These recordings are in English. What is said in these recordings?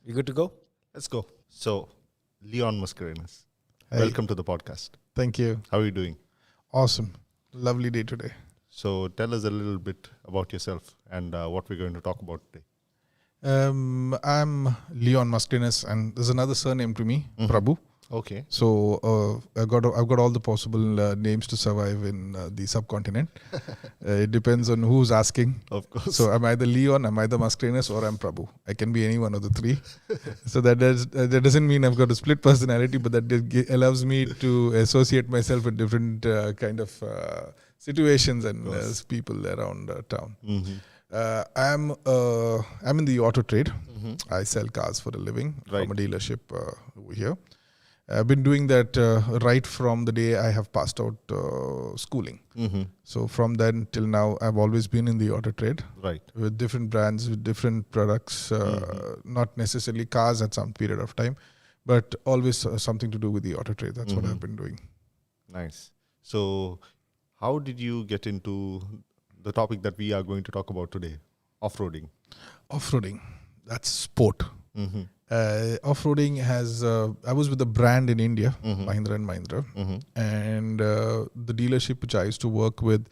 You good to go? Let's go. So, Leon Mascarenas, Hey, welcome to the podcast. thank you. How are you doing? Awesome. Lovely day today. So, tell us a little bit about yourself and what we're going to talk about today. I'm Leon Mascarenas, and there's another surname to me, Mhm. Prabhu. Okay. So I've got all the possible names to survive in the subcontinent. It depends on who's asking. Of course. So I'm either Leon, I'm either Mascarenas, or I'm Prabhu. I can be any one of the three. So that doesn't mean I've got a split personality, but that allows me to associate myself with different kind of situations and course. people around town. Mhm. I'm in the auto trade. Mhm. I sell cars for a living Right. from a dealership over here. I've been doing that right from the day I have passed out schooling. Mhm. So from then till now, I've always been in the auto trade Right. with different brands, with different products, not necessarily cars at some period of time, but always something to do with the auto trade. That's what I've been doing. Nice. So, how did you get into the topic that we are going to talk about today? Off-roading. Off-roading, that's sport. Mhm. Off-roading has, I was with a brand in India, Mhm. Mahindra & Mahindra, Mhm. and the dealership which I used to work with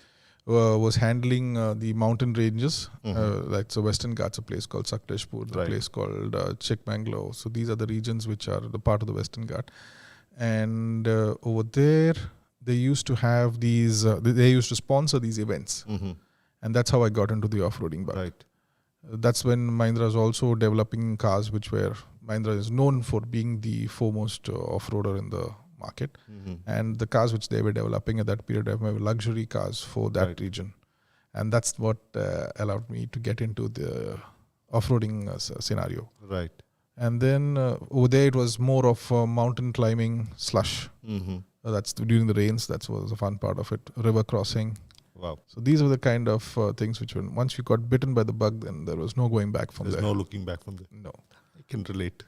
was handling the mountain ranges, like so Western Ghats, a place called Sakleshpur, the Right. place called Chikmagalur. So these are the regions which are the part of the Western Ghat. And over there, they used to have these, they used to sponsor these events. Mhm. And that's how I got into the off-roading bug. Right. That's when Mahindra is also developing cars which were, Mahindra is known for being the foremost off-roader in the market. Mhm. And the cars which they were developing at that period were luxury cars for that Right. region. And that's what allowed me to get into the off-roading scenario. Right. And then over there it was more of mountain climbing, slush. Mhm. That's during the rains. That was the fun part of it. River crossing. Wow. So these were the kind of things which, when once you got bitten by the bug, then there was no going back from There's there. no looking back from there. No. I can relate.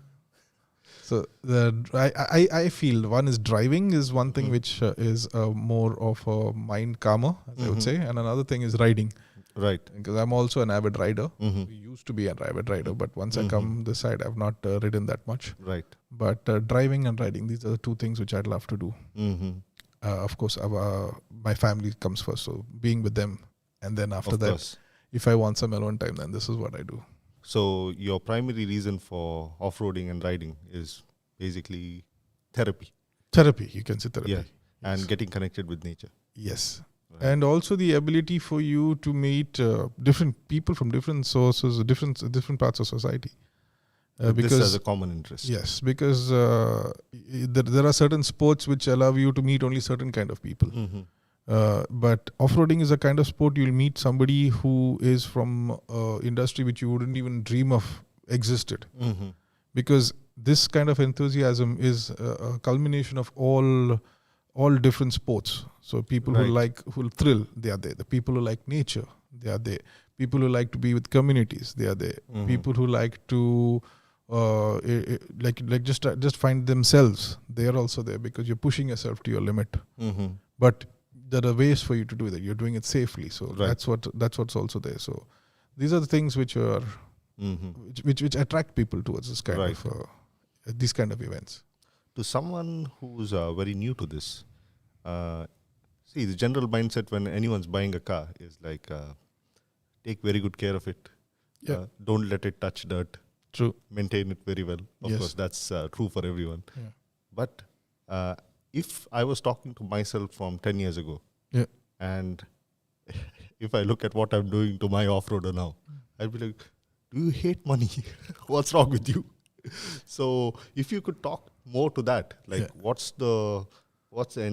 So I feel one is driving is one thing which is more of a mind calmer, as I would say, and another thing is riding. Right. Because I'm also an avid rider. Mhm. We used to be an avid rider, but once I come this side, I've not ridden that much. Right. But driving and riding, these are the two things which I'd love to do. Mhm. Of course, my family comes first, so being with them, and then after Of that, course. if I want some alone time, then this is what I do. So your primary reason for off-roading and riding is basically therapy. Therapy, you can say therapy. Yeah. And getting connected with nature. Yes. Right. And also the ability for you to meet different people from different sources, different parts of society. With this as Because a common interest. yes, because there are certain sports which allow you to meet only certain kind of people. Mhm. But off-roading is a kind of sport you'll meet somebody who is from industry which you wouldn't even dream of existed. Mhm. Because this kind of enthusiasm is a culmination of all different sports. So people Right. who thrill, they are there. The people who like nature, they are there. People who like to be with communities, they are there. Mhm. People who like to just find themselves, they are also there because you're pushing yourself to your limit. Mhm. But there are ways for you to do that. You're doing it safely. So Right. that's what's also there. So these are the things which are Mhm. which attract people towards this kind Right. of these kind of events. To someone who's very new to this, see, the general mindset when anyone's buying a car is like, take very good care of it. Yeah. Don't let it touch dirt. True. Maintain it very well. Of Yes. course, that's true for everyone. Yeah. But if I was talking to myself from 10 years ago, Yeah. and if I look at what I'm doing to my off-roader now, I'd be like, do you hate money? What's wrong with you? So if you could talk more to that, like Yeah. what's the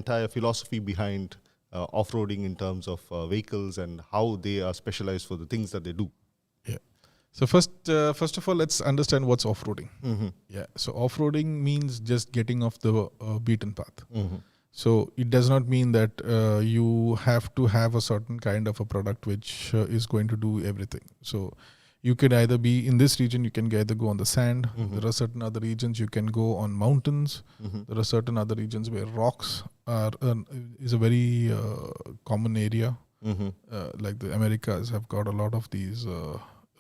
entire philosophy behind off-roading in terms of vehicles and how they are specialized for the things that they do? Yeah. So first of all, let's understand what's off-roading. Mm-hmm. Yeah. So off-roading means just getting off the beaten path. Mm-hmm. So it does not mean that you have to have a certain kind of a product which is going to do everything. So you could either be in this region, you can either go on the sand. Mhm. There are certain other regions you can go on mountains. Mm-hmm. There are certain other regions where rocks are is a very common area. Mm-hmm. Like the Americas have got a lot of these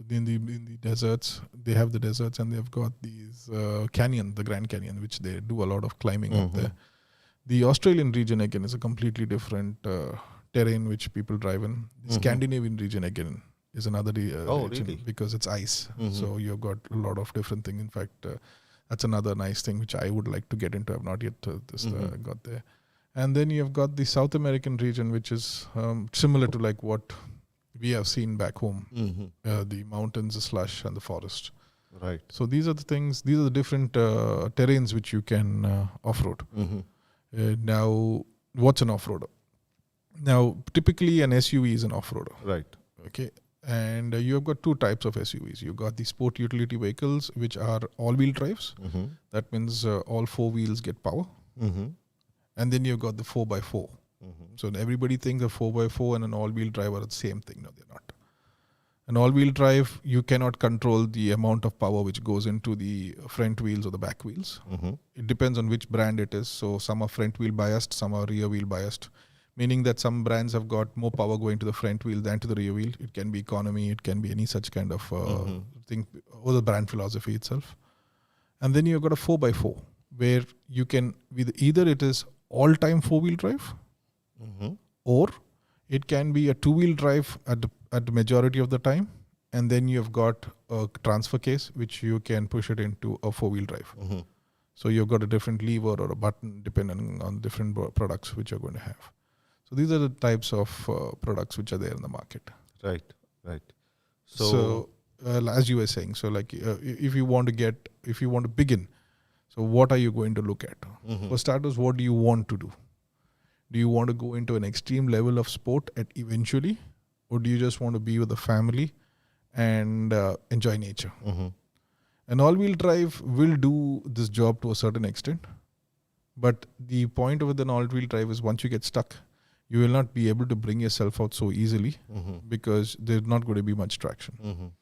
in the deserts. They have the deserts, and they've got these canyon, the Grand Canyon, which they do a lot of climbing up there. The Australian region again is a completely different terrain which people drive in. The Scandinavian region again is another region really? because it's ice. So you've got a lot of different things. In fact, that's another nice thing which I would like to get into. I've not yet got there. And then you've got the South American region, which is similar to like what we have seen back home. The mountains, the slush, and the forest. Right. So these are the things. These are the different terrains which you can off-road. Now, what's an off-roader? Now, typically an SUV is an off-roader. Right. Okay. And you have got two types of SUVs. You've got the sport utility vehicles, which are all-wheel drives. That means all four wheels get power. And then you've got the 4x4. So everybody thinks a 4x4 and an all-wheel drive are the same thing. No, they're not. An all-wheel drive, you cannot control the amount of power which goes into the front wheels or the back wheels. It depends on which brand it is. So some are front wheel biased, some are rear wheel biased. Meaning that some brands have got more power going to the front wheel than to the rear wheel. It can be economy, it can be any such kind of thing, or the brand philosophy itself. And then you've got a 4x4, where you can, either it is all-time four-wheel drive, or it can be a two-wheel drive at the majority of the time, and then you've got a transfer case, which you can push it into a four-wheel drive. So you've got a different lever or a button depending on different products which you're going to have. So these are the types of products which are there in the market. Right. So as you were saying, so like if you want to begin, so what are you going to look at? For starters, what do you want to do? Do you want to go into an extreme level of sport eventually, or do you just want to be with the family and enjoy nature? An all-wheel drive will do this job to a certain extent, but the point with an all-wheel drive is once you get stuck, you will not be able to bring yourself out so easily because there's not going to be much traction.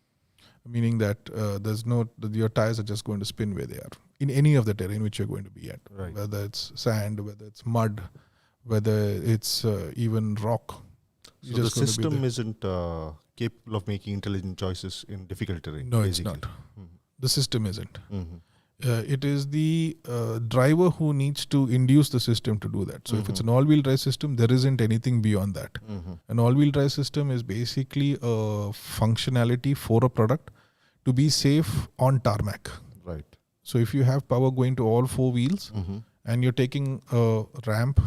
Meaning that your tires are just going to spin where they are in any of the terrain which you're going to be at, whether it's sand, whether it's mud, whether it's even rock. So the system isn't capable of making intelligent choices in difficult terrain? No, basically. it's not. The system isn't. It is the driver who needs to induce the system to do that. So if it's an all-wheel drive system, there isn't anything beyond that. An all-wheel drive system is basically a functionality for a product to be safe on tarmac. Right. So if you have power going to all four wheels and you're taking a ramp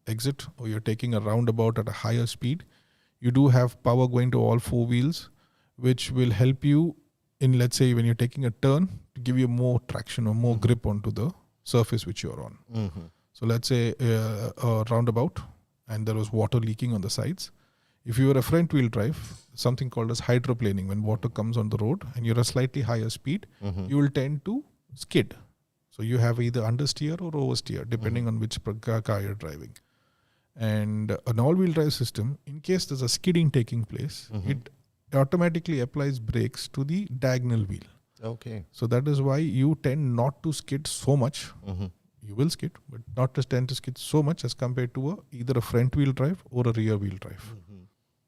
exit or you're taking a roundabout at a higher speed, you do have power going to all four wheels, which will help you in, let's say, when you're taking a turn, to give you more traction or more grip onto the surface which you're on. So let's say a roundabout and there was water leaking on the sides. If you were a front wheel drive, something called as hydroplaning, when water comes on the road and you're at a slightly higher speed, you will tend to skid. So you have either understeer or oversteer, depending on which car you're driving. And an all-wheel drive system, in case there's a skidding taking place, it automatically applies brakes to the diagonal wheel. Okay. So that is why you tend not to skid so much. You will skid, but not to tend to skid so much as compared to either a front wheel drive or a rear wheel drive.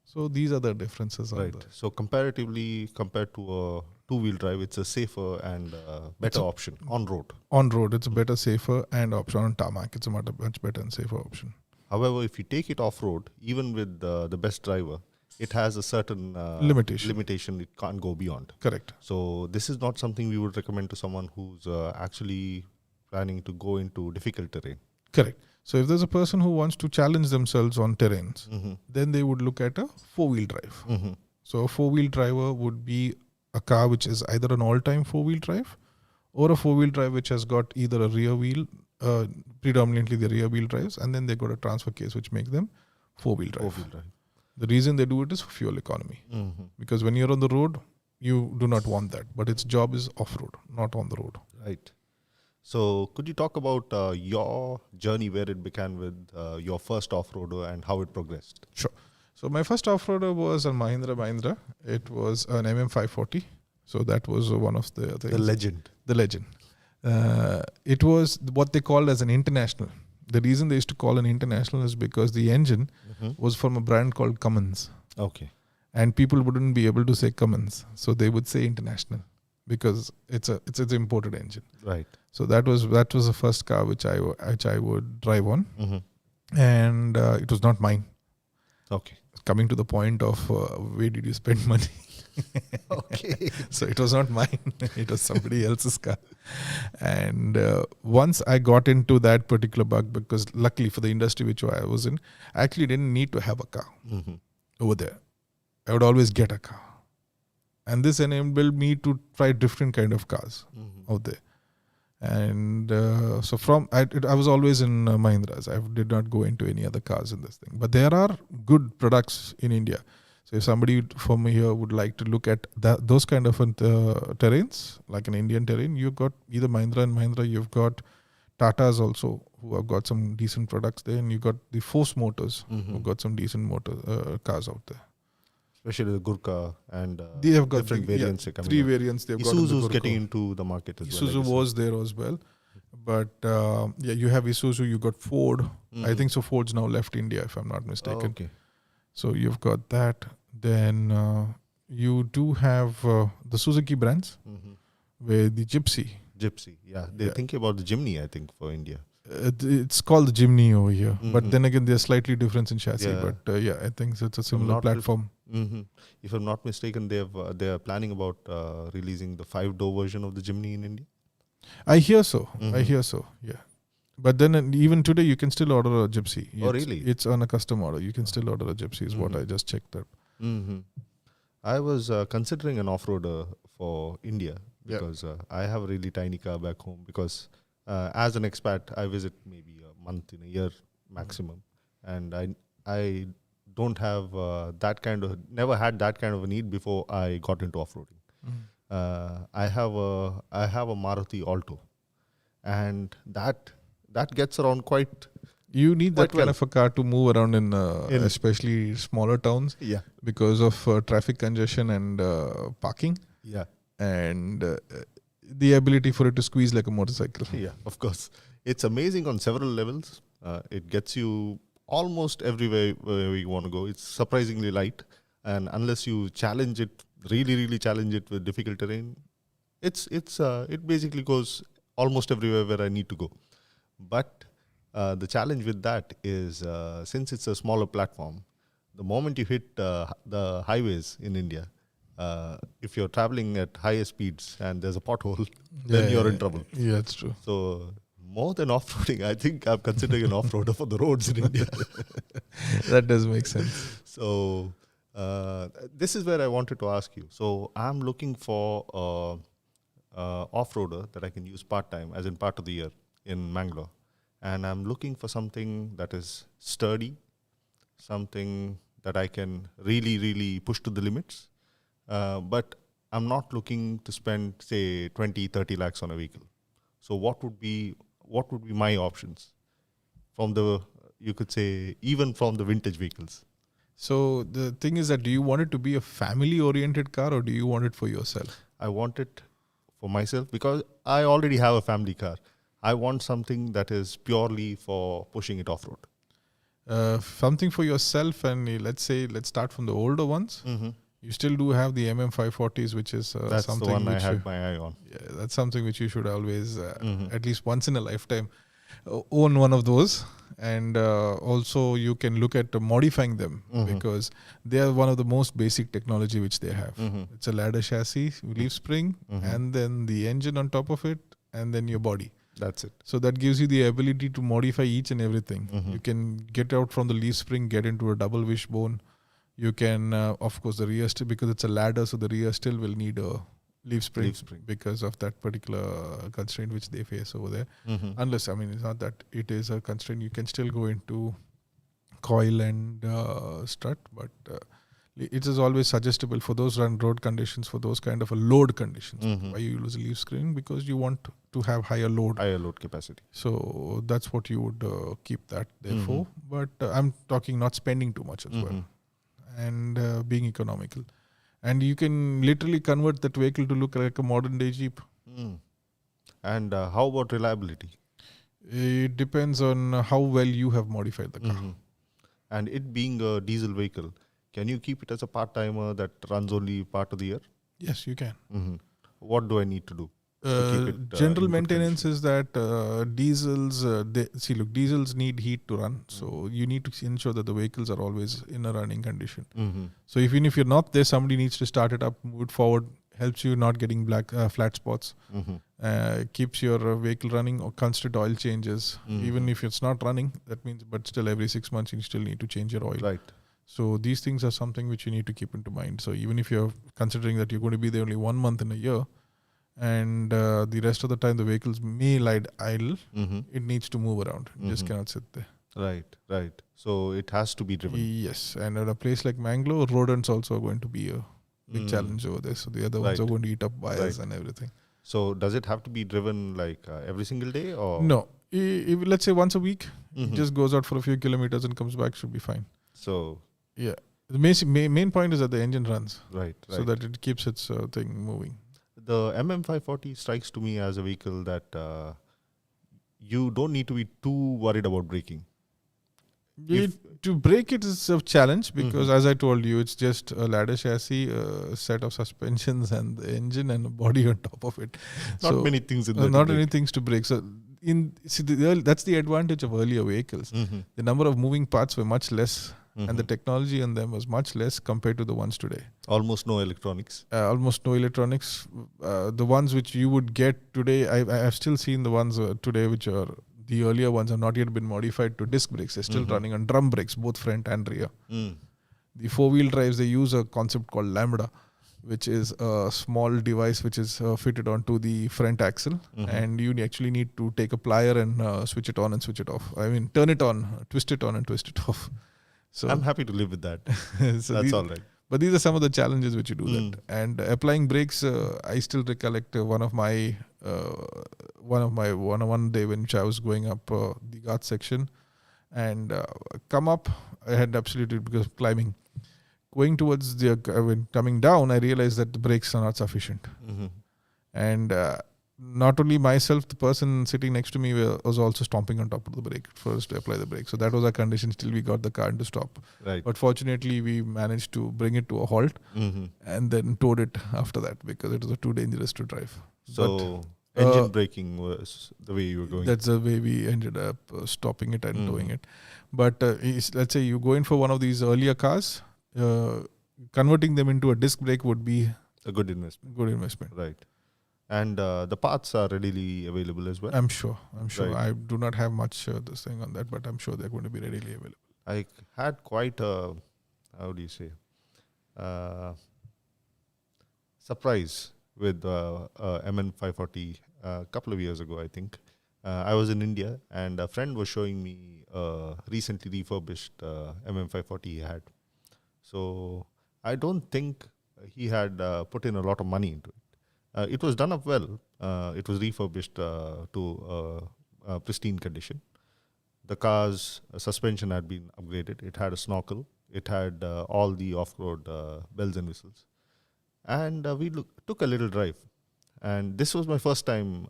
So these are the differences. Right. So comparatively, compared to a two-wheel drive, it's a safer and better option on road. On road, it's a better, safer, and option on tarmac. It's a much better and safer option. However, if you take it off-road, even with the best driver, it has a certain limitation. It can't go beyond. Correct. So this is not something we would recommend to someone who's actually planning to go into difficult terrain. Correct. So if there's a person who wants to challenge themselves on terrains, then they would look at a four-wheel drive. So a four-wheel driver would be a car which is either an all-time four-wheel drive or a four-wheel drive which has got either a rear wheel, predominantly the rear wheel drives, and then they got a transfer case which makes them four-wheel drive. The reason they do it is for fuel economy. Because when you're on the road, you do not want that. But its job is off-road, not on the road. Right. So could you talk about your journey, where it began with your first off-roader and how it progressed? Sure. So my first off-roader was a Mahindra. It was an MM540. So that was one of the things. The legend. It was what they called as an international. The reason they used to call an international is because the engine was from a brand called Cummins. Okay. and people wouldn't be able to say Cummins, so they would say International because it's an imported engine. Right. So that was the first car which I would drive on, and it was not mine. Okay. Coming to the point of where did you spend money? Okay. So it was not mine. It was somebody else's car. And once I got into that particular bug, because luckily for the industry which I was in, I actually didn't need to have a car over there. I would always get a car. And this enabled me to try different kind of cars out there. And so I was always in Mahindras. I did not go into any other cars in this thing. But there are good products in India. So if somebody from here would like to look at those kind of terrains, like an Indian terrain, you've got either Mahindra and Mahindra, you've got Tatas also, who have got some decent products there, and you've got the Force Motors, who've got some decent cars out there. Especially the Gurkha and they have got different variants. Three variants they've got. Isuzu's getting into the market as well. Isuzu was there as well. But you have Isuzu, you got Ford. I think so Ford's now left India, if I'm not mistaken. Oh, okay. So you've got that. Then you do have the Suzuki brands, where the Gypsy, yeah. They're thinking about the Jimny, I think, for India. It's called the Jimny over here. But then again, there's slightly difference in chassis. Yeah. But I think it's a similar platform. If I'm not mistaken, they are planning about releasing the 5-door version of the Jimny in India. I hear so. Yeah. But then even today, you can still order a Gypsy. Oh, really? It's on a custom order. You can still order a Gypsy is what I just checked up. I was considering an off-roader for India because I have a really tiny car back home because as an expat, I visit maybe a month in a year maximum. And I don't have never had that kind of a need before I got into off-roading. I have a Maruti Alto, and that gets around quite. You need that kind of a car to move around in especially smaller towns. Yeah. Because of traffic congestion and parking. Yeah. And the ability for it to squeeze like a motorcycle. Yeah, of course. It's amazing on several levels. It gets you almost everywhere where you want to go. It's surprisingly light. And unless you challenge it, really challenge it with difficult terrain, it basically goes almost everywhere where I need to go. But the challenge with that is since it's a smaller platform, the moment you hit the highways in India, if you're traveling at higher speeds and there's a pothole, then you're in trouble. Yeah, that's true. So more than off-roading, I think I'm considering an off-roader for the roads in India. That does make sense. So this is where I wanted to ask you. So I'm looking for off-roader that I can use part-time, as in part of the year in Mangalore. And I'm looking for something that is sturdy, something that I can really push to the limits. But I'm not looking to spend, say, 20-30 lakhs on a vehicle. So what would be my options from you could say, even from the vintage vehicles? So the thing is that, do you want it to be a family-oriented car or do you want it for yourself? I want it for myself because I already have a family car. I want something that is purely for pushing it off-road. Something for yourself, and let's start from the older ones. You still do have the MM540s, which is that's something the one I had my eye on. Yeah, that's something which you should always, at least once in a lifetime, own one of those. And also you can look at modifying them because they are one of the most basic technology which they have. It's a ladder chassis, leaf spring, and then the engine on top of it, and then your body. That's it. So that gives you the ability to modify each and everything. You can get out from the leaf spring, get into a double wishbone. You can, of course, the rear still, because it's a ladder, so the rear still will need a leaf spring because of that particular constraint which they face over there. Unless, it's not that it is a constraint. You can still go into coil and strut, but it is always suggestible for those road conditions, for those kind of a load conditions. Why you use a leaf spring? Because you want to have higher load capacity. So that's what you would keep that there for. But I'm talking not spending too much as well, and being economical. And you can literally convert that vehicle to look like a modern day Jeep. And how about reliability? It depends on how well you have modified the car. And it being a diesel vehicle, Can you keep it as a part-timer that runs only part of the year? Yes, you can. Mm-hmm. What do I need to do to keep it General in good maintenance condition? is that diesels, diesels need heat to run. So you need to ensure that the vehicles are always in a running condition. Mm-hmm. So even if you're not there, somebody needs to start it up, move it forward, helps you not getting flat spots, Mm-hmm. keeps your vehicle running, or constant oil changes. Even if it's not running, that means, but still every 6 months you still need to change your oil. Right. So these things are something which you need to keep into mind. So even if you're considering that you're going to be there only 1 month in a year, and the rest of the time the vehicles may lie idle, Mm-hmm. it needs to move around. It just Mm-hmm. cannot sit there. Right. So it has to be driven. Yes, and at a place like Mangalore, rodents also are going to be a big challenge over there. So the other ones are going to eat up wires and everything. So does it have to be driven like every single day, or No, if, let's say once a week, Mm-hmm. it just goes out for a few kilometers and comes back, should be fine. So Yeah, the main point is that the engine runs, right. so that it keeps its thing moving. The MM540 strikes to me as a vehicle that you don't need to be too worried about braking. To brake it is a challenge because, as I told you, it's just a ladder chassis, a set of suspensions, and the engine and a body on top of it. Not many things in there. Not many things to brake. So that's the advantage of earlier vehicles. Mm-hmm. The number of moving parts were much less, Mm-hmm. and the technology on them was much less compared to the ones today. Almost no electronics. Almost no electronics. The ones which you would get today, I've still seen the ones today which are the earlier ones have not yet been modified to disc brakes. They're still running on drum brakes, both front and rear. The four-wheel drives, they use a concept called Lambda, which is a small device which is fitted onto the front axle, and you actually need to take a plier and switch it on and switch it off. I mean, turn it on, twist it on and twist it off. So I'm happy to live with that. so That's all right. But these are some of the challenges which you do that. And applying brakes, I still recollect one day when I was going up the Ghat section, and come up, I had absolutely, because of climbing. Going towards coming down, I realized that the brakes are not sufficient. And not only myself, the person sitting next to me was also stomping on top of the brake first to apply the brake. So that was our condition till we got the car to stop. Right. But fortunately, we managed to bring it to a halt and then towed it after that because it was too dangerous to drive. So engine braking was the way you were going. That's the way we ended up stopping it and towing it. But let's say you go in for one of these earlier cars, converting them into a disc brake would be a good investment. Right. And the parts are readily available as well. I'm sure. Right. I do not have much this thing on that, but I'm sure they're going to be readily available. I had quite a, surprise with MN540 a couple of years ago, I think. I was in India and a friend was showing me a recently refurbished MM540 he had. So I don't think he had put in a lot of money into it. It was done up well. It was refurbished to pristine condition. The car's suspension had been upgraded. It had a snorkel. It had all the off-road bells and whistles. And we took a little drive. And this was my first time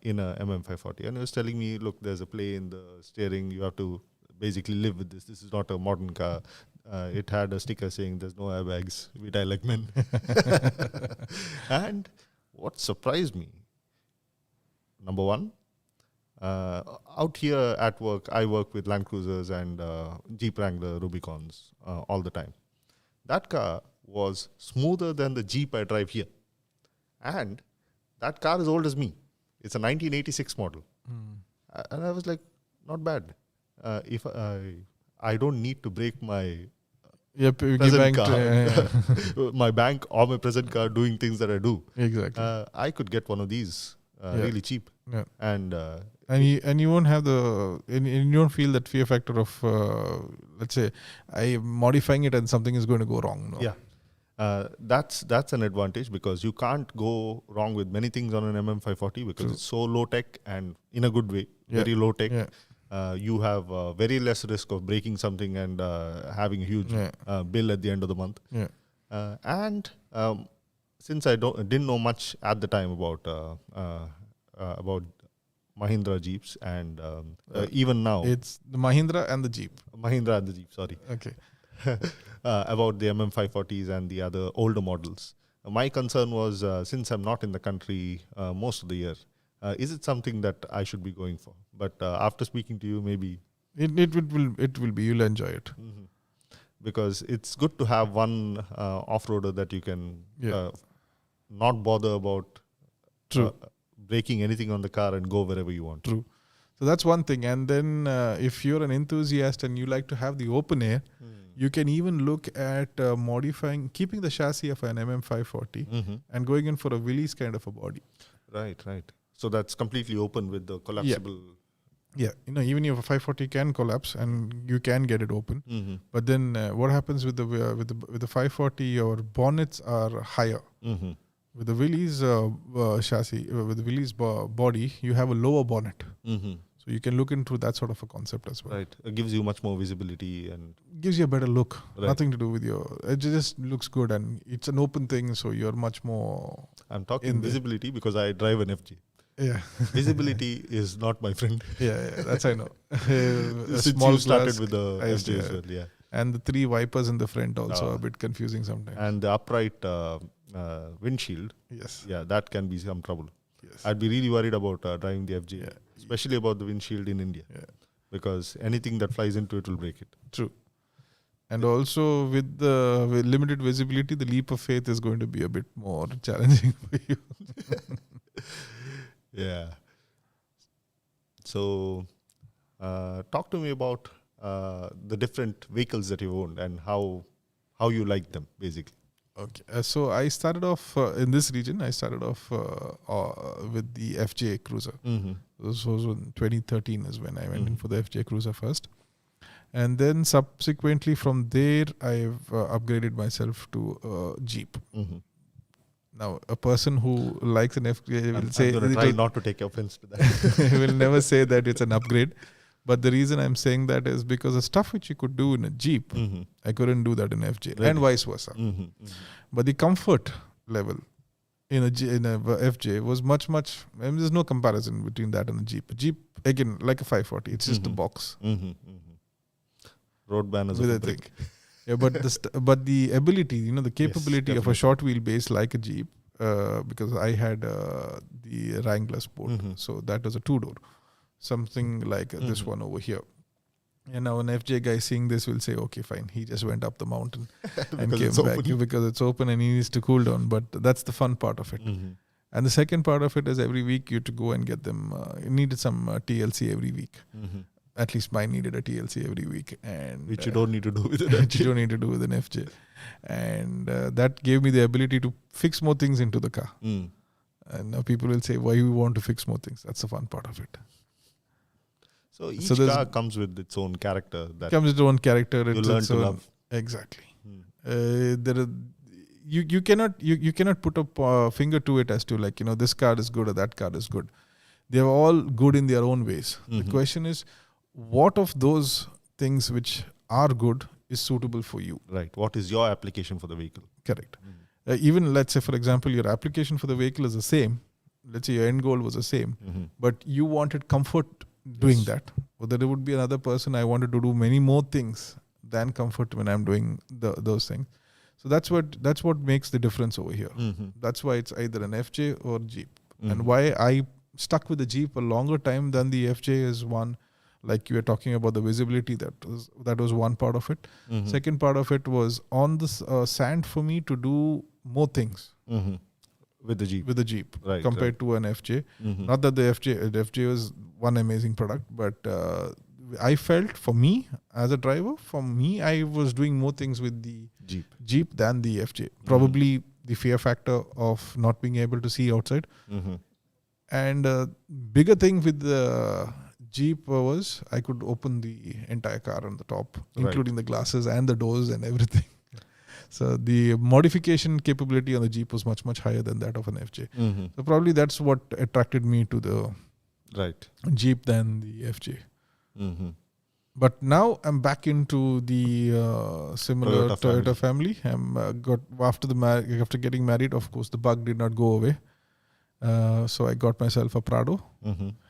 in a MM540. And he was telling me, look, there's a play in the steering. You have to basically live with this. This is not a modern car. It had a sticker saying there's no airbags. We die like men. And what surprised me, number one, out here at work, I work with Land Cruisers and Jeep Wrangler Rubicons all the time. That car was smoother than the Jeep I drive here. And that car is old as me. It's a 1986 model. And I was like, not bad. If I don't need to break my present car, my bank or my present car doing things that I do. Exactly. I could get one of these really cheap. Yeah. And you won't have you don't feel that fear factor of let's say I am modifying it and something is going to go wrong. No? Yeah. That's an advantage because you can't go wrong with many things on an MM540 because it's so low tech and in a good way, very low tech. Yeah. You have very less risk of breaking something and having a huge bill at the end of the month. Yeah. And since I didn't know much at the time about Mahindra Jeeps and even now, it's the Mahindra and the Jeep. Mahindra and the Jeep. Sorry. Okay. about the MM540s and the other older models. My concern was, since I'm not in the country most of the year, is it something that I should be going for? But after speaking to you, maybe it will be, you'll enjoy it. Because it's good to have one off-roader that you can not bother about breaking anything on the car and go wherever you want. True. So that's one thing. And then if you're an enthusiast and you like to have the open air, you can even look at keeping the chassis of an MM540 and going in for a Willys kind of a body. Right. So that's completely open with the collapsible. Yeah, even if a 540 can collapse and you can get it open, but then what happens with the 540? Your bonnets are higher. With the Willys chassis, with the Willys body, you have a lower bonnet. So you can look into that sort of a concept as well. Right, it gives you much more visibility and gives you a better look. Right. Nothing to do with it just looks good, and it's an open thing, so you're much more. I'm talking visibility because I drive an FJ. Yeah, visibility is not my friend. Yeah, that's I know. Since you started with the FJ as well, yeah. And the 3 wipers in the front also are a bit confusing sometimes. And the upright windshield, that can be some trouble. Yes. I'd be really worried about driving the FJ, especially about the windshield in India, because anything that flies into it will break it. True. And also with limited visibility, the leap of faith is going to be a bit more challenging for you. Yeah. So, talk to me about the different vehicles that you owned and how you like them, basically. Okay. So I started off in this region. I started off with the FJ Cruiser. This was in 2013 is when I went in for the FJ Cruiser first. And then subsequently from there, I've upgraded myself to Jeep. Now, a person who likes an FJ will say... I'm going to try not to take offense to that. will never say that it's an upgrade. But the reason I'm saying that is because the stuff which you could do in a Jeep, I couldn't do that in FJ, and vice versa. But the comfort level in a FJ was much. There's no comparison between that and a Jeep. A Jeep, again, like a 540, it's just a box. Road banners of a brick. Yeah, but the ability, the capability of a short wheelbase like a Jeep, because I had the Wrangler Sport, so that was a 2-door. Something like this one over here. And now an FJ guy seeing this will say, okay, fine. He just went up the mountain and came back because it's open and he needs to cool down. But that's the fun part of it. And the second part of it is every week you had to go and get them. You needed some TLC every week. At least mine needed a TLC every week. And which you don't need to do with an FJ. Which you don't need to do with an FJ. And that gave me the ability to fix more things into the car. And now people will say, why you want to fix more things? That's the fun part of it. So each car comes with its own character. Comes with its own character. You learn to love. Exactly. You cannot put a finger to it as to this car is good or that car is good. They are all good in their own ways. The question is, what of those things which are good is suitable for you? Right. What is your application for the vehicle? Correct. Even let's say, for example, your application for the vehicle is the same. Let's say your end goal was the same, but you wanted comfort doing that. Or there would be another person, I wanted to do many more things than comfort when I'm doing those things. So that's what makes the difference over here. That's why it's either an FJ or Jeep. And why I stuck with the Jeep a longer time than the FJ is one, like you were talking about the visibility, that was one part of it. Second part of it was on the sand for me to do more things. With the Jeep, right, compared to an FJ. Not that the FJ was one amazing product, but I felt for me as a driver, I was doing more things with the Jeep than the FJ. Probably the fear factor of not being able to see outside. And bigger thing with the Jeep was I could open the entire car on the top, including the glasses and the doors and everything. So the modification capability on the Jeep was much higher than that of an FJ. So probably that's what attracted me to the Jeep than the FJ. But now I'm back into the similar Toyota family. After getting married, of course, the bug did not go away. So I got myself a Prado.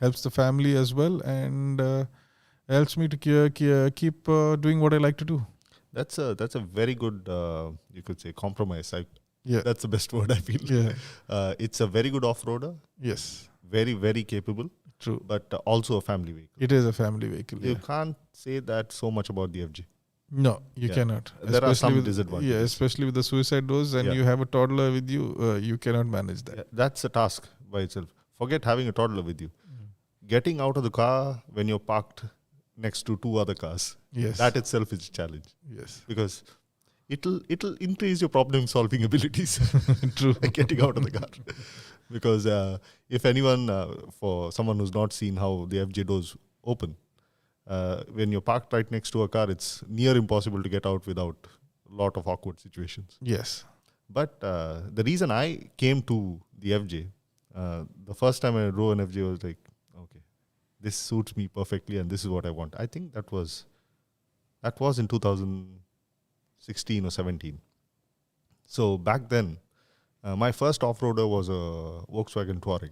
Helps the family as well, and helps me to keep doing what I like to do. That's a very good you could say compromise. Yeah. That's the best word I feel. Yeah. It's a very good off-roader, Yes. very very capable, True. but also a family vehicle. It is a family vehicle. You Yeah. can't say that so much about the FJ. No, you Yeah. cannot. There are some with, disadvantages. Yeah, especially with the suicide doors, and Yeah. you have a toddler with you, you cannot manage that. Yeah, that's a task by itself. Forget having a toddler with you. Getting out of the car when you're parked next to two other cars, Yes. that itself is a challenge, Yes. because it'll increase your problem solving abilities. True. Getting out of the car, because if anyone, for someone who's not seen how the FJ doors open, when you're parked right next to a car, it's near impossible to get out without a lot of awkward situations. Yes. But the reason I came to the FJ, the first time I drove an FJ, was like, okay, this suits me perfectly, and this is what I want. I think that was in 2016 or 17. So back then, my first off-roader was a Volkswagen Touareg,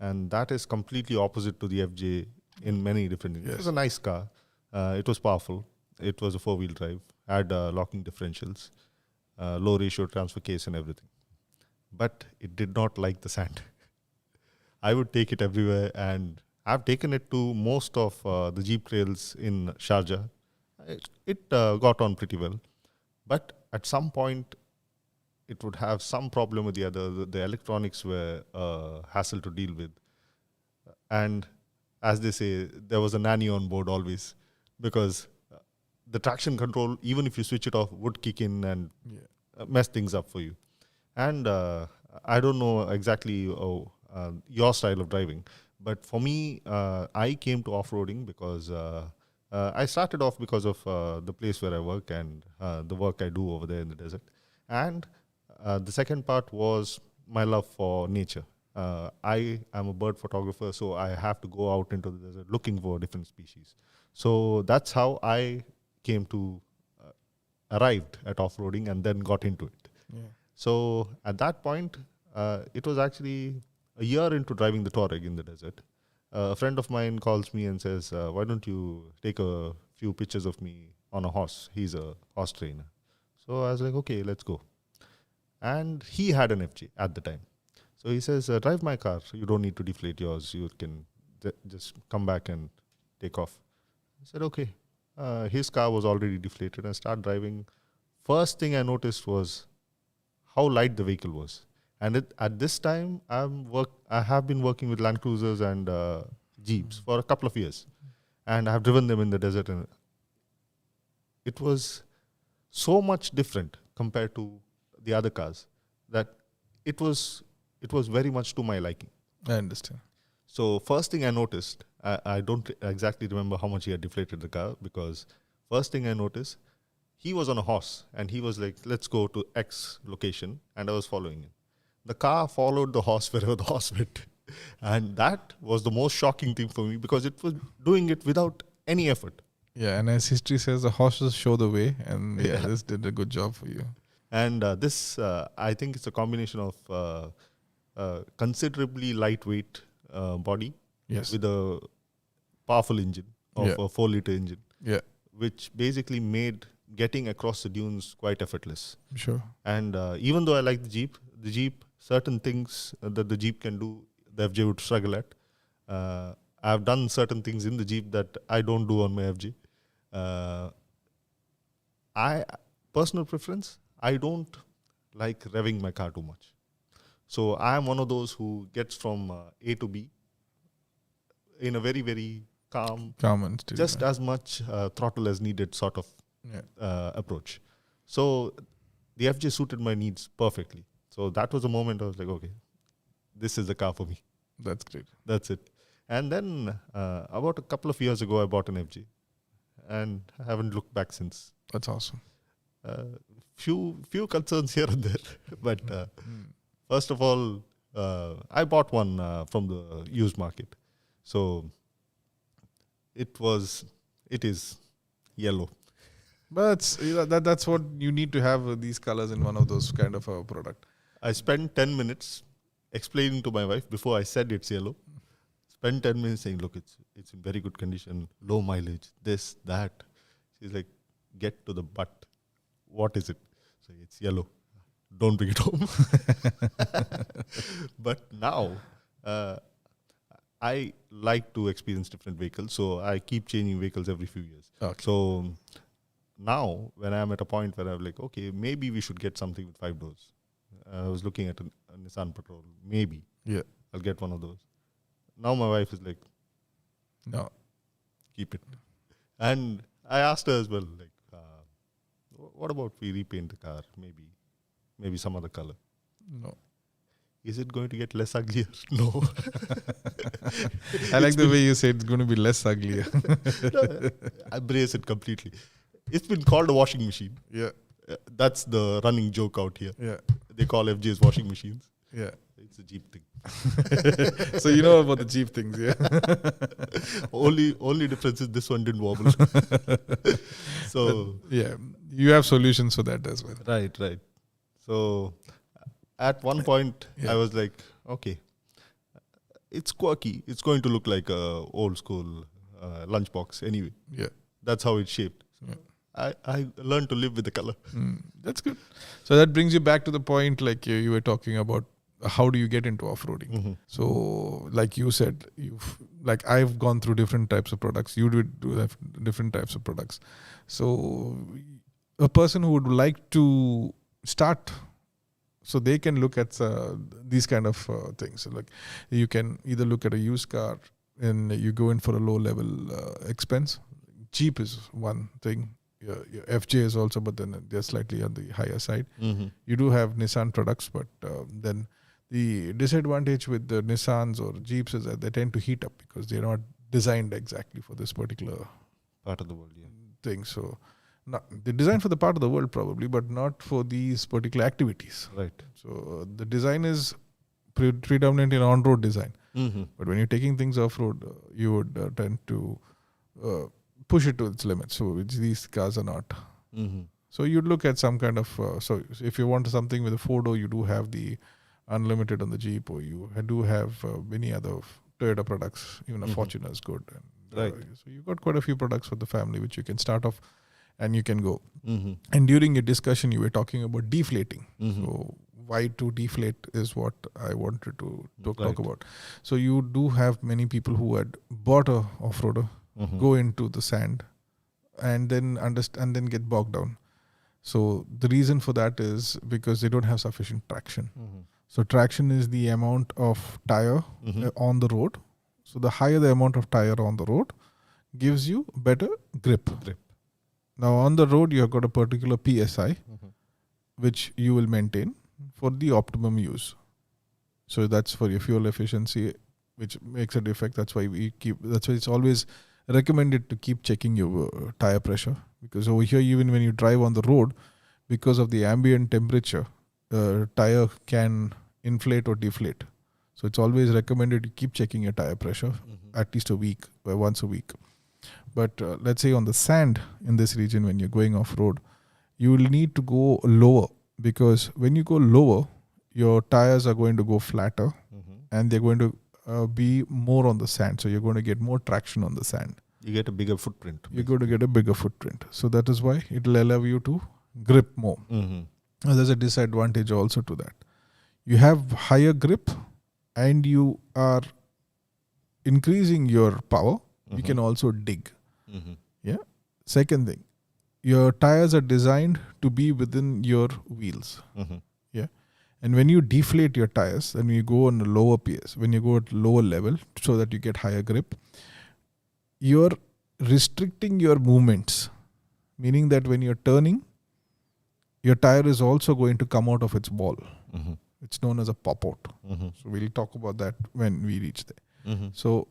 and that is completely opposite to the FJ in many different things. It was a nice car. It was powerful. It was a four-wheel drive, had locking differentials, low ratio transfer case and everything. But it did not like the sand. I would take it everywhere, and I've taken it to most of the Jeep trails in Sharjah. It got on pretty well. But at some point, it would have some problem with the electronics were hassle to deal with. And as they say, there was a nanny on board always, because the traction control, even if you switch it off, would kick in and mess things up for you. And I don't know exactly your style of driving, but for me, I came to off-roading because I started off because of the place where I work and the work I do over there in the desert. And the second part was my love for nature. I am a bird photographer, so I have to go out into the desert looking for different species. So that's how I came to arrived at off-roading and then got into it. Yeah. So at that point, it was actually a year into driving the Touareg in the desert. A friend of mine calls me and says, why don't you take a few pictures of me on a horse? He's a horse trainer. So I was like, okay, let's go. And he had an FJ at the time. So he says, drive my car. You don't need to deflate yours. You can just come back and take off. I said, okay. His car was already deflated and start driving. First thing I noticed was how light the vehicle was. And at this time, I have been working with Land Cruisers and Jeeps for a couple of years. And I have driven them in the desert. And it was so much different compared to the other cars that it was very much to my liking. I understand. So first thing I noticed, I don't exactly remember how much he had deflated the car, because first thing I noticed, he was on a horse and he was like, let's go to X location, and I was following him. The car followed the horse wherever the horse went. And that was the most shocking thing for me, because it was doing it without any effort. Yeah, and as history says, the horses show the way, and this did a good job for you. And this, I think it's a combination of considerably lightweight body with a powerful engine of a 4-liter engine, which basically made getting across the dunes quite effortless. Sure. And even though I like the Jeep, certain things that the Jeep can do, the FJ would struggle at. I've done certain things in the Jeep that I don't do on my FJ. Personal preference, I don't like revving my car too much. So I am one of those who gets from A to B in a very, very calm and steady, just as much throttle as needed sort of approach. So the FJ suited my needs perfectly. So that was a moment I was like, okay, this is the car for me. That's great. That's it. And then about a couple of years ago, I bought an FJ, and I haven't looked back since. That's awesome. Few concerns here and there, but first of all, I bought one from the used market. So it is yellow. But that's what you need to have, these colors in one of those kind of a product. I spent 10 minutes explaining to my wife before I said it's yellow. Spent 10 minutes saying, look, it's in very good condition, low mileage, this, that. She's like, get to the butt. What is it? So it's yellow. Don't bring it home. But now, I like to experience different vehicles, so I keep changing vehicles every few years. Okay. So now, when I'm at a point where I'm like, okay, maybe we should get something with 5 doors. I was looking at a Nissan Patrol. Maybe I'll get one of those. Now my wife is like, No. keep it. And I asked her as well, like, what about we repaint the car? Maybe some other color. No. Is it going to get less uglier? No. I like the way you say it's going to be less uglier. No, I embrace it completely. It's been called a washing machine. Yeah. That's the running joke out here. Yeah. They call FJs washing machines. Yeah. It's a Jeep thing. So you know about the Jeep things, yeah? Only difference is this one didn't wobble. So yeah, you have solutions for that as well. right. So at one point Yeah. I was like, okay, it's quirky. It's going to look like a old school lunchbox anyway. Yeah. That's how it's shaped. So Yeah. I learned to live with the color. That's good. So that brings you back to the point, like you were talking about, how do you get into off-roading? Mm-hmm. So, like you said, I've gone through different types of products. You do have different types of products. So, a person who would like to start, so they can look at these kind of things. So like you can either look at a used car and you go in for a low-level expense. Jeep is one thing. Your FJ is also, but then they're slightly on the higher side. Mm-hmm. You do have Nissan products, but then the disadvantage with the Nissans or Jeeps is that they tend to heat up because they're not designed exactly for this particular Part of the world, yeah. thing. So they're designed for the part of the world probably, but not for these particular activities. Right. So the design is predominantly an on-road design. Mm-hmm. But when you're taking things off-road, you would tend to push it to its limits. So these cars are not. Mm-hmm. So you'd look at some kind of, so if you want something with a 4-door, you do have the Unlimited on the Jeep, or you do have many other Toyota products, even a Fortuner is good. And, Right. So you've got quite a few products for the family, which you can start off and you can go. Mm-hmm. And during your discussion, you were talking about deflating. Mm-hmm. So why to deflate is what I wanted to talk Right. about. So you do have many people who had bought a off-roader, Mm-hmm. go into the sand, and then get bogged down. So the reason for that is because they don't have sufficient traction. Mm-hmm. So traction is the amount of tire Mm-hmm. on the road. So the higher the amount of tire on the road gives you better grip. Now on the road, you have got a particular PSI, Mm-hmm. which you will maintain for the optimum use. So that's for your fuel efficiency, which makes a defect. That's why it's always recommended to keep checking your tire pressure, because over here, even when you drive on the road, because of the ambient temperature, tire can inflate or deflate. So it's always recommended to keep checking your tire pressure at least once a week. But let's say on the sand in this region, when you're going off road, you will need to go lower, because when you go lower, your tires are going to go flatter and they're going to be more on the sand. So you're going to get more traction on the sand. You get a bigger footprint. You're going to get a bigger footprint. So that is why it will allow you to grip more. Mm-hmm. Now, there's a disadvantage also to that. You have higher grip and you are increasing your power. You can also dig. Mm-hmm. Yeah. Second thing, your tires are designed to be within your wheels. Mm-hmm. Yeah. And when you deflate your tires and you go on a lower PS, when you go at lower level so that you get higher grip, you're restricting your movements, meaning that when you're turning, your tire is also going to come out of its ball. Mm-hmm. It's known as a pop-out. Mm-hmm. So we'll talk about that when we reach there. Mm-hmm. So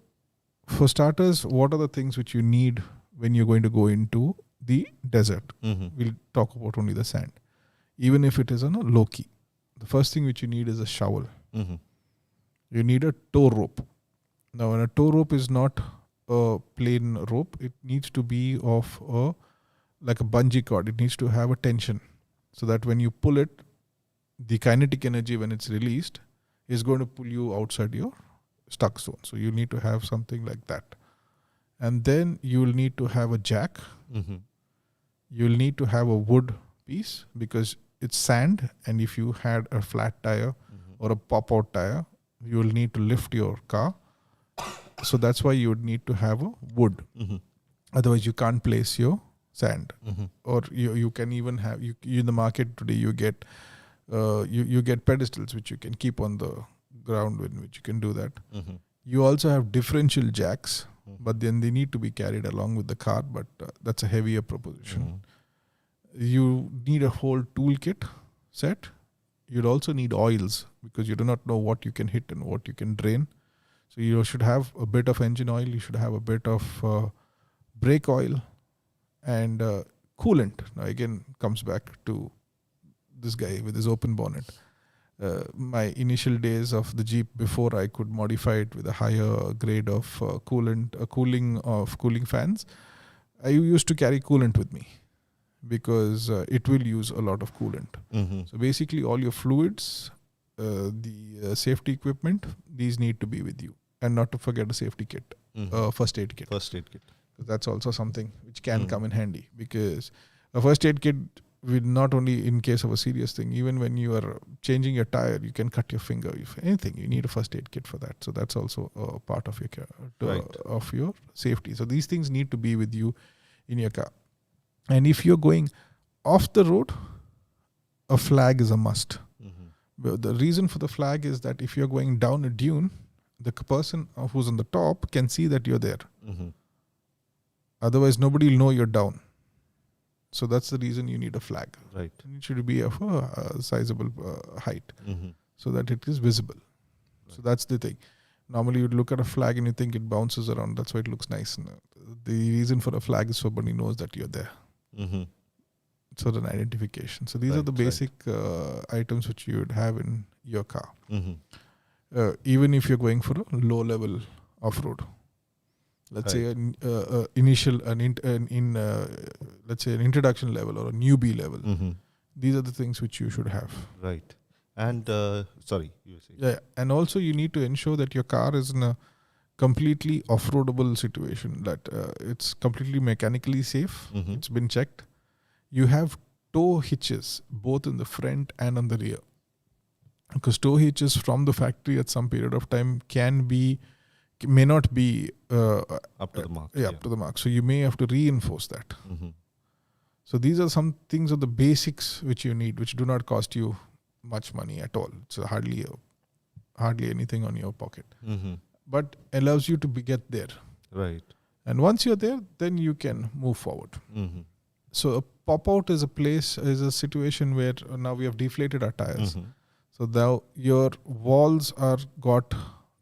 for starters, what are the things which you need when you're going to go into the desert? Mm-hmm. We'll talk about only the sand. Even if it is on a low key, the first thing which you need is a shovel. Mm-hmm. You need a tow rope. Now, when a tow rope is not a plain rope, it needs to be of like a bungee cord. It needs to have a tension, so that when you pull it, the kinetic energy when it's released is going to pull you outside your stuck zone. So you need to have something like that. And then you will need to have a jack. Mm-hmm. You'll need to have a wood piece because it's sand, and if you had a flat tire or a pop-out tire, you will need to lift your car. So that's why you would need to have a wood. Otherwise, you can't place your sand. Or you can even have you in the market today. You get you get pedestals which you can keep on the ground with, which you can do that. You also have differential jacks, but then they need to be carried along with the car. But that's a heavier proposition. You need a whole toolkit set. You'd also need oils because you do not know what you can hit and what you can drain. So you should have a bit of engine oil. You should have a bit of brake oil and coolant. Now again, comes back to this guy with his open bonnet. My initial days of the Jeep before I could modify it with a higher grade of cooling fans, I used to carry coolant with me because it will use a lot of coolant. So basically all your fluids, the safety equipment, these need to be with you. And not to forget a safety kit, first aid kit. That's also something which can come in handy because a first aid kit will not only in case of a serious thing, even when you are changing your tire, you can cut your finger. If anything, you need a first aid kit for that. So that's also a part of your of your safety. So these things need to be with you in your car. And if you're going off the road, a flag is a must. The reason for the flag is that if you're going down a dune, the person who's on the top can see that you're there. Otherwise, nobody will know you're down. So that's the reason you need a flag. Right. And it should be of a sizable height so that it is visible. Right. So that's the thing. Normally, you'd look at a flag and you think it bounces around. That's why it looks nice. The reason for a flag is somebody knows that you're there. So an identification. So these are the basic items which you would have in your car. Even if you're going for a low level off-road. Let's say let's say an introduction level or a newbie level. These are the things which you should have. Right. And sorry, you were saying. Yeah, and also you need to ensure that your car is in a completely off-roadable situation, that it's completely mechanically safe. It's been checked. You have tow hitches both in the front and on the rear. Because tow hitches from the factory at some period of time may not be up to the mark. Up to the mark. So you may have to reinforce that. So these are some things of the basics which you need, which do not cost you much money at all. It's hardly anything on your pocket, but allows you to get there. Right. And once you're there, then you can move forward. So a pop-out is a situation where now we have deflated our tires. So now your walls are got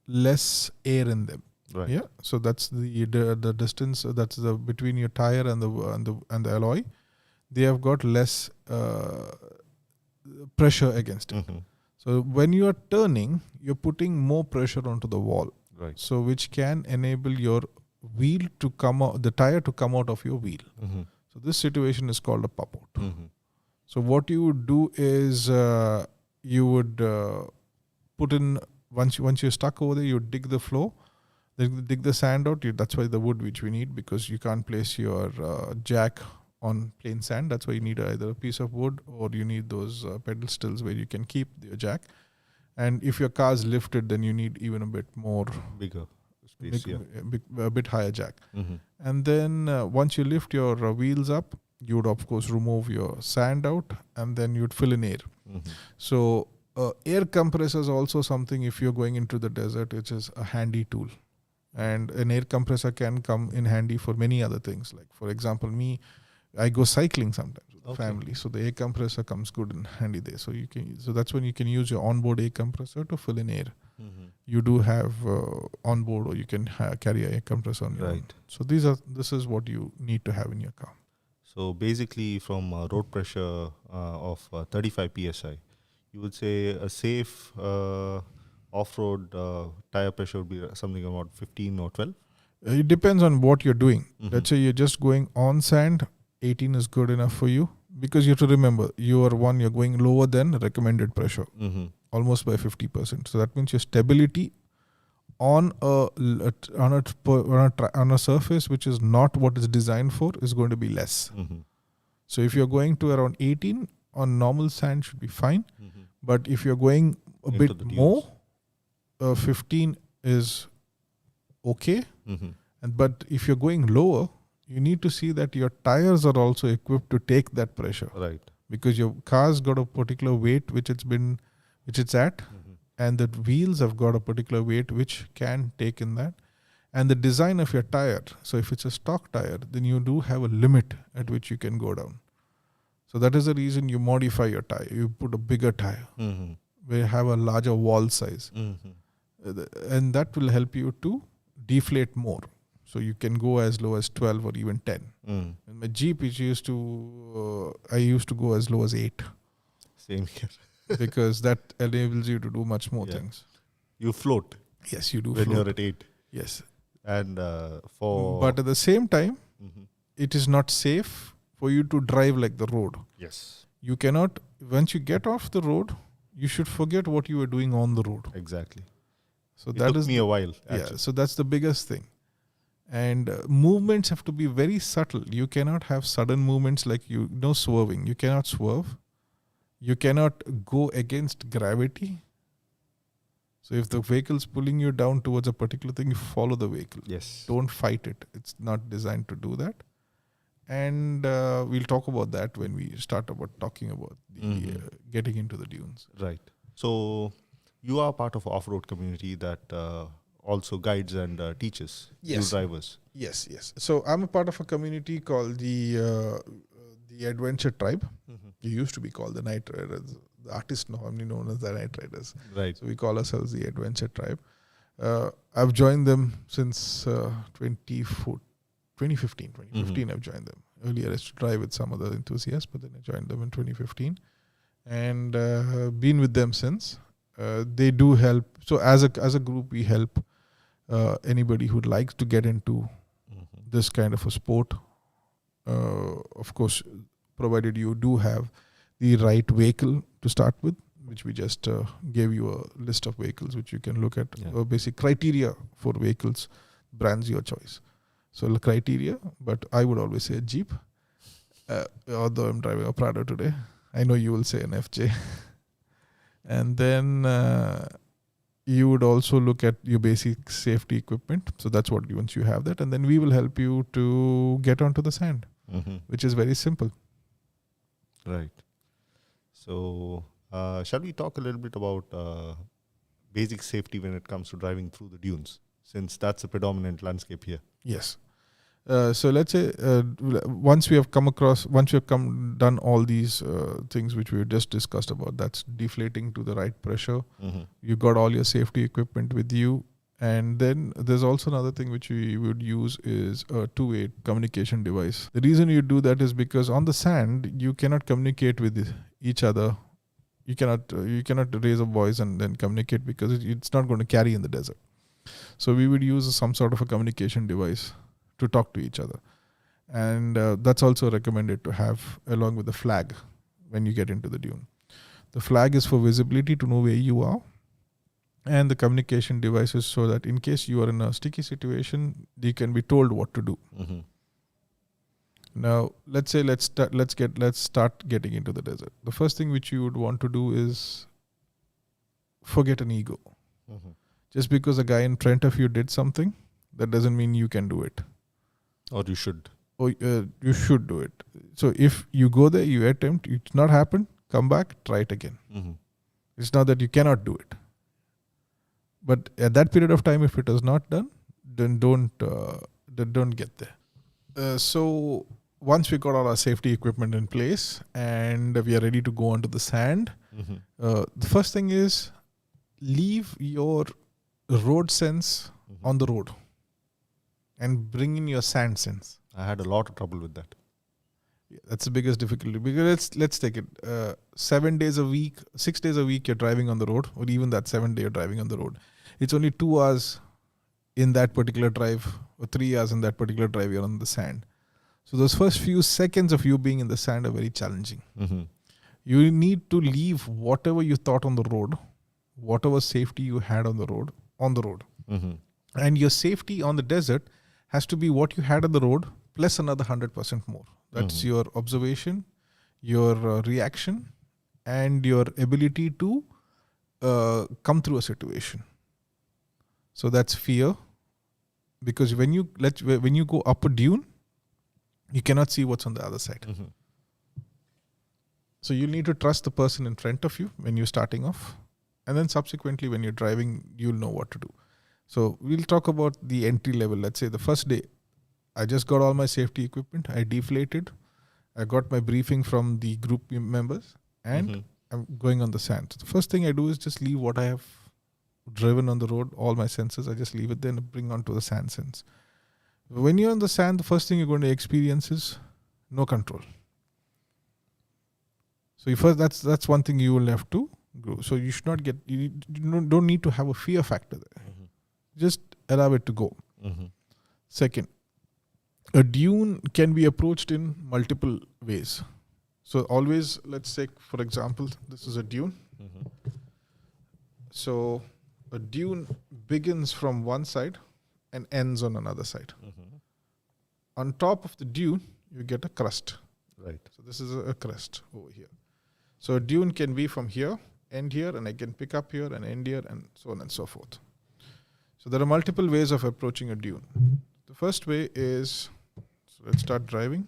less air in them. Right. Yeah. So that's the distance. That's the between your tire and the alloy. They have got less pressure against it. So when you are turning, you're putting more pressure onto the wall. Right. So which can enable your wheel to come out, the tire to come out of your wheel. So this situation is called a pop-out. So what you would do is you would put in, once you're stuck over there, you dig the floor, then dig the sand out. That's why the wood which we need, because you can't place your jack on plain sand. That's why you need either a piece of wood or you need those pedestals where you can keep your jack. And if your car is lifted, then you need even a bit more bigger space, a bit higher jack. And then once you lift your wheels up, you would of course remove your sand out, and then you'd fill in air. So air compressor is also something, if you're going into the desert, which is a handy tool. And an air compressor can come in handy for many other things. Like for example, I go cycling sometimes with the family, so the air compressor comes good and handy there. So that's when you can use your onboard air compressor to fill in air. You do have onboard, or you can carry an air compressor on your own. So this is what you need to have in your car. So basically, from road pressure of 35 psi, you would say a safe off-road tire pressure would be something about 15 or 12? It depends on what you're doing. Let's say you're just going on sand, 18 is good enough for you, because you have to remember, you're going lower than recommended pressure, almost by 50%. So that means your stability on a surface which is not what it's designed for is going to be less. So if you're going to around 18 on normal sand should be fine. But if you're going a Into bit the dunes. more, 15 is okay. But if you're going lower, you need to see that your tires are also equipped to take that pressure, Right. because your car's got a particular weight which it's at, and the wheels have got a particular weight which can take in that, and the design of your tire. So if it's a stock tire, then you do have a limit at which you can go down. So that is the reason you modify your tire. You put a bigger tire where you have a larger wall size, and that will help you to deflate more. So you can go as low as 12 or even 10. In my Jeep, I used to go as low as 8 Same here. because that enables you to do much more Yeah. things. You float Yes, you do when float. you're at 8. Yes. And for... But at the same time, it is not safe for you to drive like the road. Yes. You cannot, once you get off the road, you should forget what you were doing on the road. Exactly. So It that took is me a while, yeah. actually. So that's the biggest thing. And movements have to be very subtle. You cannot have sudden movements like no swerving. You cannot swerve. You cannot go against gravity. So if the vehicle's pulling you down towards a particular thing, you follow the vehicle. Yes. Don't fight it. It's not designed to do that. And we'll talk about that when we start talking about the getting into the dunes. Right. So you are part of an off-road community that also guides and teaches new Yes. drivers. Yes, yes. So I'm a part of a community called the Adventure Tribe. We used to be called the Night Riders. The artists normally known as the Night Riders. Right. So we call ourselves the Adventure Tribe. I've joined them since 2015. 2015 I've joined them. Earlier I used to drive with some other enthusiasts, but then I joined them in 2015 and been with them since. They do help. So as a group, we help anybody who'd like to get into this kind of a sport. Of course, provided you do have the right vehicle to start with, which we just gave you a list of vehicles which you can look at. Basic criteria for vehicles, brands your choice. So the criteria, but I would always say a Jeep. Although I'm driving a Prado today, I know you will say an FJ. And then you would also look at your basic safety equipment. So that's what, once you have that, and then we will help you to get onto the sand, which is very simple. Right. So shall we talk a little bit about basic safety when it comes to driving through the dunes, since that's a predominant landscape here? Yes. So let's say once we have done all these things which we just discussed about, that's deflating to the right pressure. You got all your safety equipment with you, and then there's also another thing which we would use is a two-way communication device. The reason you do that is because on the sand you cannot communicate with each other. You cannot raise a voice and then communicate because it's not going to carry in the desert. So we would use some sort of a communication device to talk to each other, and that's also recommended to have along with the flag when you get into the dune. The flag is for visibility, to know where you are, and the communication device is so that in case you are in a sticky situation, you can be told what to do. Now let's start getting into the desert. The first thing which you would want to do is forget an ego. Just because a guy in front of you did something, that doesn't mean you can do it. Or you should. Or you should do it. So if you go there, you attempt, it's not happened, come back, try it again. It's not that you cannot do it. But at that period of time, if it is not done, then don't get there. So once we got all our safety equipment in place and we are ready to go onto the sand, the first thing is leave your road sense on the road and bring in your sand sense. I had a lot of trouble with that. That's the biggest difficulty, because let's take it 7 days a week, 6 days a week you're driving on the road, or even that 7 day you're driving on the road. It's only 2 hours in that particular drive, or 3 hours in that particular drive you're on the sand. So those first few seconds of you being in the sand are very challenging. You need to leave whatever you thought on the road, whatever safety you had on the road. And your safety on the desert has to be what you had on the road plus another 100% more. That's your observation, your reaction, and your ability to come through a situation. So that's fear, because when you go up a dune, you cannot see what's on the other side. So you need to trust the person in front of you when you're starting off, and then subsequently when you're driving, you'll know what to do. So we'll talk about the entry level. Let's say the first day, I just got all my safety equipment, I deflated, I got my briefing from the group members, and I'm going on the sand. So the first thing I do is just leave what I have driven on the road, all my senses, I just leave it there and bring onto the sand sense. When you're on the sand, the first thing you're going to experience is no control. So first, that's one thing you will have to grow. So you should not you don't need to have a fear factor there. Just allow it to go. Second, a dune can be approached in multiple ways. So always, let's take, for example, this is a dune. So a dune begins from one side and ends on another side. On top of the dune, you get a crust. Right. So this is a crust over here. So a dune can be from here, end here, and I can pick up here and end here, and so on and so forth. So there are multiple ways of approaching a dune. The first way is, so let's start driving.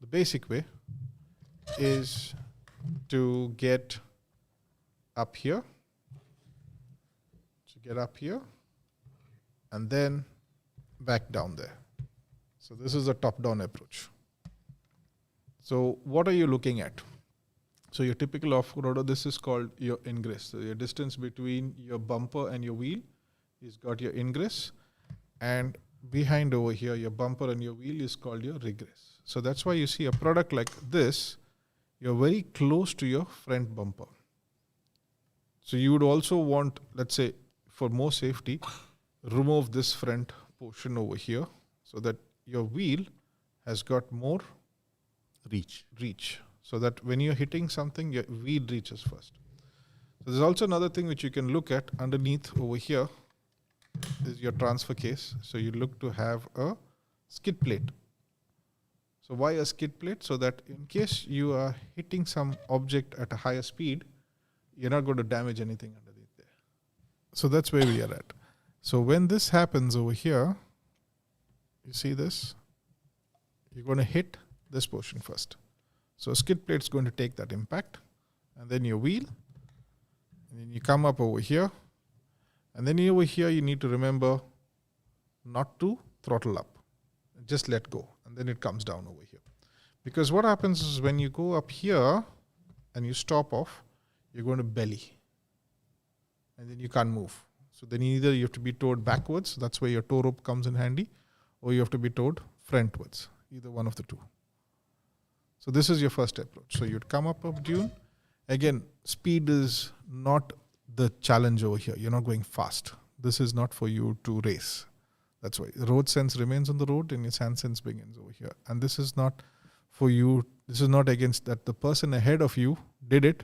The basic way is to get up here. So get up here and then back down there. So this is a top-down approach. So what are you looking at? So your typical off-roader, this is called your ingress. So your distance between your bumper and your wheel is got your ingress, and behind over here, your bumper and your wheel is called your regress. So that's why you see a product like this, you're very close to your front bumper. So you would also want, let's say, for more safety, remove this front portion over here so that your wheel has got more reach. So that when you're hitting something, your wheel reaches first. So there's also another thing which you can look at underneath over here is your transfer case. So you look to have a skid plate. So why a skid plate? So that in case you are hitting some object at a higher speed, you're not going to damage anything underneath there. So that's where we are at. So when this happens over here, you see this? You're going to hit this portion first. So skid plate is going to take that impact, and then your wheel, and then you come up over here, and then over here you need to remember not to throttle up. Just let go, and then it comes down over here. Because what happens is when you go up here and you stop off, you're going to belly, and then you can't move. So then either you have to be towed backwards, that's where your tow rope comes in handy, or you have to be towed frontwards, either one of the two. So this is your first approach. So you'd come up dune. Again, speed is not the challenge over here. You're not going fast. This is not for you to race. That's why road sense remains on the road and your sand sense begins over here. And this is not for you. This is not against that the person ahead of you did it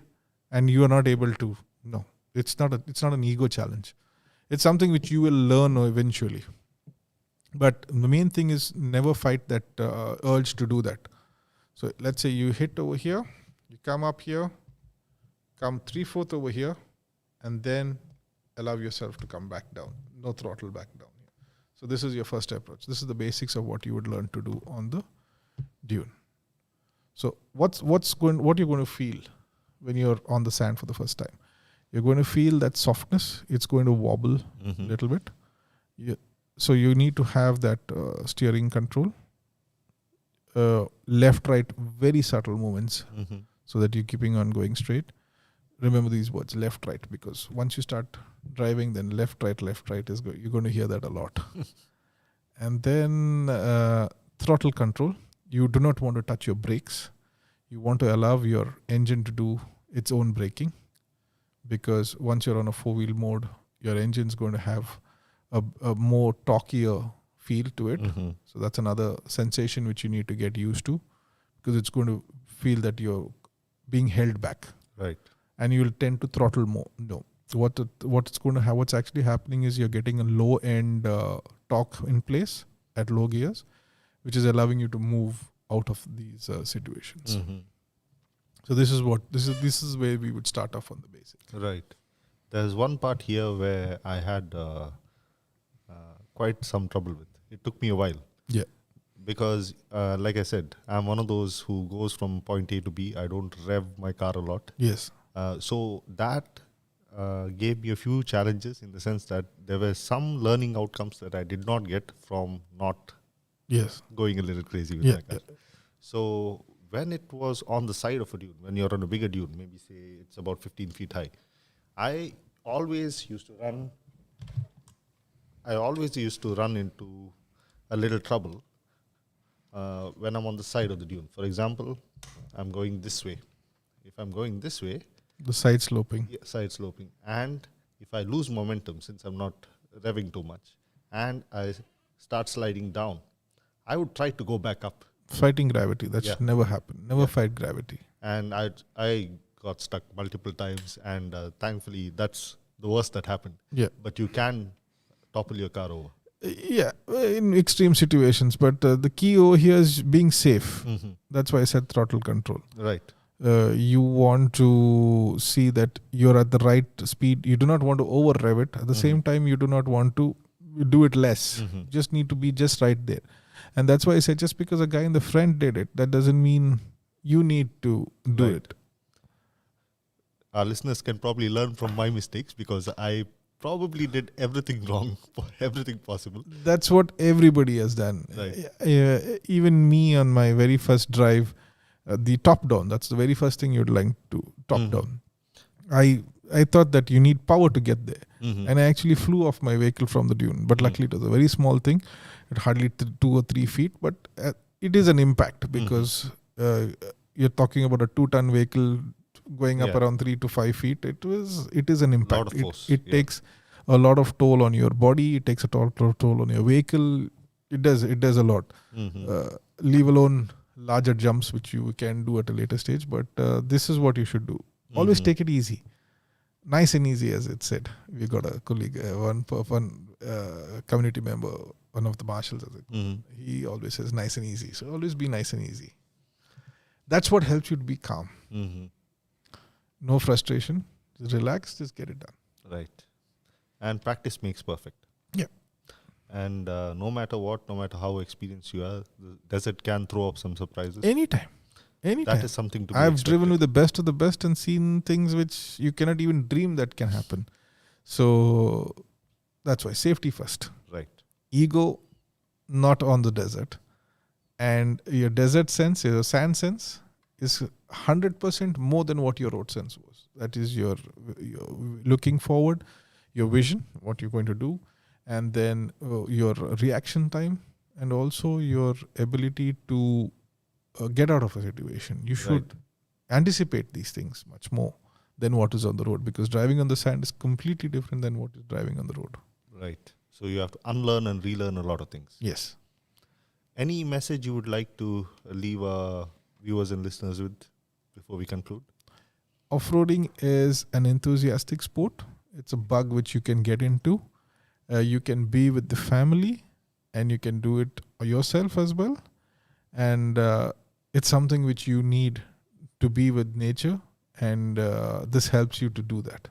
and you are not able to. No, it's not an ego challenge. It's something which you will learn eventually. But the main thing is never fight that urge to do that. So let's say you hit over here, you come up here, come 3/4 over here, and then allow yourself to come back down. No throttle back down here. So this is your first approach. This is the basics of what you would learn to do on the dune. So what you're going to feel when you're on the sand for the first time? You're going to feel that softness. It's going to wobble a little bit. So you need to have that steering control. Left, right, very subtle movements so that you're keeping on going straight. Remember these words, left, right, because once you start driving, then left, right is good. You're going to hear that a lot. And then throttle control. You do not want to touch your brakes. You want to allow your engine to do its own braking, because once you're on a 4-wheel mode, your engine's going to have a more torquier feel to it. So that's another sensation which you need to get used to, because it's going to feel that you're being held back. Right. And you'll tend to throttle more. No. So what's actually happening is you're getting a low end torque in place at low gears, which is allowing you to move out of these situations. Mm-hmm. So this is where we would start off on the basic. Right. There's one part here where I had quite some trouble with. It took me a while. Yeah. Because, like I said, I'm one of those who goes from point A to B. I don't rev my car a lot. Yes. So that gave me a few challenges in the sense that there were some learning outcomes that I did not get from not Yes. going a little crazy with my car. So when it was on the side of a dune, when you're on a bigger dune, maybe say it's about 15 feet high, I always used to run into a little trouble when I'm on the side of the dune. For example, I'm going this way. If I'm going this way, The side sloping. yeah, side sloping, and if I lose momentum since I'm not revving too much, and I start sliding down, I would try to go back up, Fighting gravity. That should never happen. Never fight gravity. and I got stuck multiple times, and thankfully that's the worst that happened. Yeah. But you can topple your car over. Yeah, in extreme situations. But the key over here is being safe. That's why I said throttle control. Right. You want to see that you're at the right speed. You do not want to over rev it. At the same time, you do not want to do it less. You just need to be just right there. And that's why I said just because a guy in the front did it, that doesn't mean you need to do Right. it. Our listeners can probably learn from my mistakes because I probably did everything wrong, everything possible. That's what everybody has done. Right. Even me on my very first drive, the top down, that's the very first thing you'd like to top down. I thought that you need power to get there. And I actually flew off my vehicle from the dune. But luckily it was a very small thing. It hardly 2 or 3 feet. But it is an impact because you're talking about a 2-ton vehicle going up around 3 to 5 feet. It is an impact. Lot of force. It takes a lot of toll on your body. It takes a toll on your vehicle. It does a lot. Leave alone larger jumps, which you can do at a later stage. But this is what you should do. Always take it easy. Nice and easy, as it said. We got a colleague, one community member, one of the marshals. He always says nice and easy. So always be nice and easy. That's what helps you to be calm. No frustration. Just relax. Just get it done. Right. And practice makes perfect. Yeah. And no matter what, no matter how experienced you are, the desert can throw up some surprises. Anytime. That is something to be I've expected. driven with the best of the best and seen things which you cannot even dream that can happen. So that's why safety first. Right. Ego, not on the desert. And your desert sense, your sand sense is 100% more than what your road sense was. That is your looking forward, your vision, what you're going to do, and then your reaction time, and also your ability to get out of a situation. You should anticipate these things much more than what is on the road, because driving on the sand is completely different than what is driving on the road. Right. So you have to unlearn and relearn a lot of things. Yes. Any message you would like to leave our viewers and listeners with before we conclude? Off-roading is an enthusiastic sport. It's a bug which you can get into. You can be with the family and you can do it yourself as well. And it's something which you need to be with nature, and this helps you to do that.